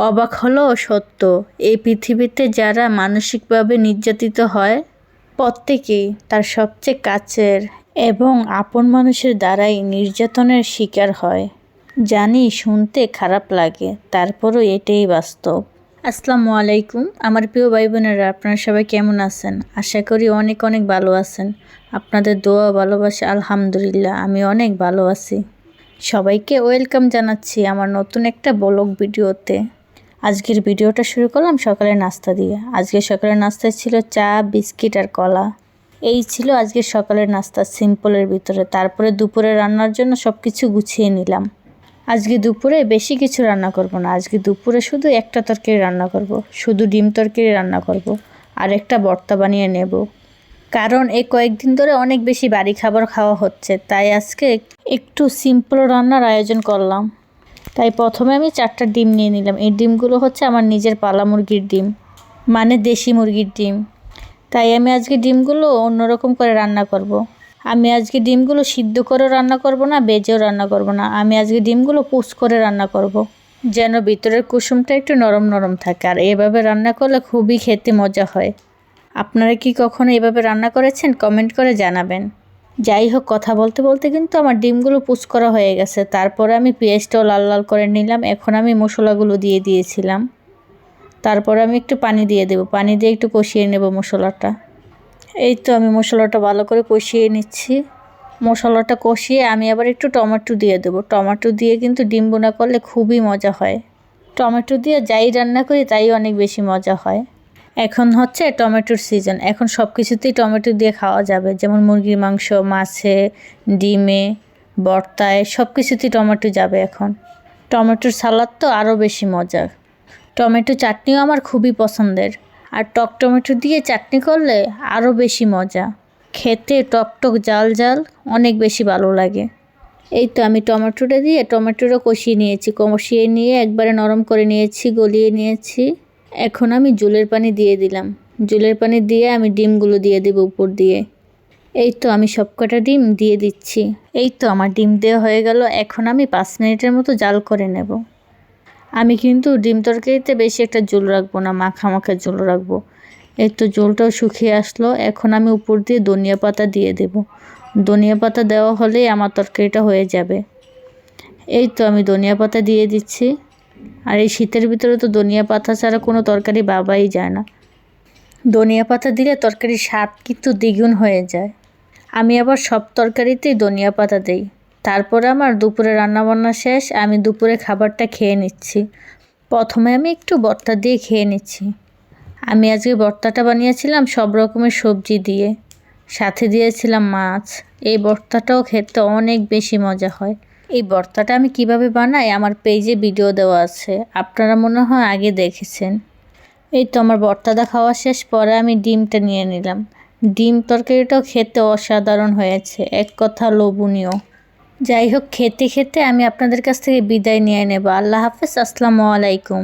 অবাক হলেও সত্য, এই পৃথিবীতে যারা মানসিকভাবে নির্যাতিত হয় প্রত্যেকেই তার সবচেয়ে কাছের এবং আপন মানুষের দ্বারাই নির্যাতনের শিকার হয়। জানি শুনতে খারাপ লাগে, তারপরও এটাই বাস্তব। আসসালামু আলাইকুম আমার প্রিয় ভাই বোনেরা, আপনারা সবাই কেমন আছেন? আশা করি অনেক অনেক ভালো আছেন। আপনাদের দোয়া ভালোবাসা আলহামদুলিল্লাহ আমি অনেক ভালো আছি। সবাইকে ওয়েলকাম জানাচ্ছি আমার নতুন একটা ব্লগ ভিডিওতে। আজকের ভিডিওটা শুরু করলাম সকালের নাস্তা দিয়ে। আজকে সকালের নাস্তায় ছিল চা, বিস্কিট আর কলা। এই ছিল আজকে সকালের নাস্তা, সিম্পলের ভিতরে। তারপরে দুপুরে রান্নার জন্য সব কিছু গুছিয়ে নিলাম। আজকে দুপুরে বেশি কিছু রান্না করব না। আজকে দুপুরে শুধু একটা তরকারি রান্না করব, শুধু ডিম তরকারি রান্না করব আর একটা ভর্তা বানিয়ে নেব। কারণ এই কয়েকদিন ধরে অনেক বেশি বাড়ি খাবার খাওয়া হচ্ছে, তাই আজকে একটু সিম্পল রান্নার আয়োজন করলাম। তাই প্রথমে আমি 4টা ডিম নিয়ে নিলাম। এই ডিমগুলো হচ্ছে আমার নিজের পালা মুরগির ডিম, মানে দেশি মুরগির ডিম। তাই আমি আজকে ডিমগুলো অন্যরকম করে রান্না করব। আমি আজকে ডিমগুলো সিদ্ধ করে রান্না করব না, ভেজেও রান্না করব না। আমি আজকে ডিমগুলো পোস্ট করে রান্না করব, যেন ভিতরের কুসুমটা একটু নরম নরম থাকে। আর এভাবে রান্না করলে খুবই খেতে মজা হয়। আপনারা কি কখনো এভাবে রান্না করেছেন? কমেন্ট করে জানাবেন। যাই হোক, কথা বলতে বলতে কিন্তু আমার ডিমগুলো পুচ করা হয়ে গেছে। তারপরে আমি পেঁয়াজটাও লাল লাল করে নিলাম। এখন আমি মশলাগুলো দিয়ে দিয়েছিলাম। তারপরে আমি একটু পানি দিয়ে দেব, পানি দিয়ে একটু কষিয়ে নেব মশলাটা। এই তো আমি মশলাটা ভালো করে কষিয়ে নিচ্ছি। মশলাটা কষিয়ে আমি আবার একটু টমেটো দিয়ে দেবো। টমেটো দিয়ে কিন্তু ডিম বোনা করলে খুবই মজা হয়। টমেটো দিয়ে যাই রান্না করি তাই অনেক বেশি মজা হয়। এখন হচ্ছে টমেটোর সিজন, এখন সব কিছুতেই টমেটো দিয়ে খাওয়া যাবে, যেমন মুরগির মাংস, মাছে, ডিমে, ভর্তায়, সব কিছুতেই টমেটো যাবে এখন। টমেটোর সালাদ তো আরও বেশি মজার। টমেটো চাটনিও আমার খুবই পছন্দের, আর টক টমেটো দিয়ে চাটনি করলে আরও বেশি মজা। খেতে টকটক জাল জাল অনেক বেশি ভালো লাগে। এই তো আমি টমেটোটা দিয়ে টমেটোটা কষিয়ে নিয়েছি। কষিয়ে নিয়ে একবারে নরম করে নিয়েছি, গলিয়ে নিয়েছি। এখন আমি জলের পানি দিয়ে দিলাম। জলের পানি দিয়ে আমি ডিমগুলো দিয়ে দেবো উপর দিয়ে। এই তো আমি সবকটা ডিম দিয়ে দিচ্ছি। এই তো আমার ডিম দেওয়া হয়ে গেল। এখন আমি 5 মিনিটের মতো জাল করে নেব। আমি কিন্তু ডিম তরকারিতে বেশি একটা ঝোল রাখবো না, মাখা মাখা ঝোল রাখবো। এই তো ঝোলটাও শুকিয়ে আসলো। এখন আমি উপর দিয়ে ধনিয়া পাতা দিয়ে দেব। ধনিয়া পাতা দেওয়া হলেই আমার তরকারিটা হয়ে যাবে। এই তো আমি ধনিয়া পাতা দিয়ে দিচ্ছি। আর এই শীতের ভিতরে তো ধনিয়া পাতা ছাড়া কোনো তরকারি ভাবাই যায় না। ধনিয়া পাতা দিলে তরকারির স্বাদ কিন্তু দ্বিগুণ হয়ে যায়। আমি আবার সব তরকারিতেই ধনিয়া পাতা দেই। তারপরে আমার দুপুরে রান্নাবান্না শেষ, আমি দুপুরে খাবারটা খেয়ে নিচ্ছি। প্রথমে আমি একটু ভর্তা দিয়ে খেয়ে নিচ্ছি। আমি আজকে ভর্তাটা বানিয়েছিলাম সব রকমের সবজি দিয়ে, সাথে দিয়েছিলাম মাছ। এই ভর্তাটাও খেতে অনেক বেশি মজা হয়। এই ভর্তাটা আমি কিভাবে বানাই আমার পেজে ভিডিও দেওয়া আছে, আপনারা মনে হয় আগে দেখেছেন। এই তো আমার ভর্তাটা খাওয়া শেষ, পরে আমি ডিমটা নিয়ে নিলাম। ডিম তরকারিটাও খেতে অসাধারণ হয়েছে, এক কথা লোভনীয়। যাই হোক, খেতে খেতে আমি আপনাদের কাছ থেকে বিদায় নিয়ে নেব। আল্লাহ হাফেজ, আসসালামু আলাইকুম।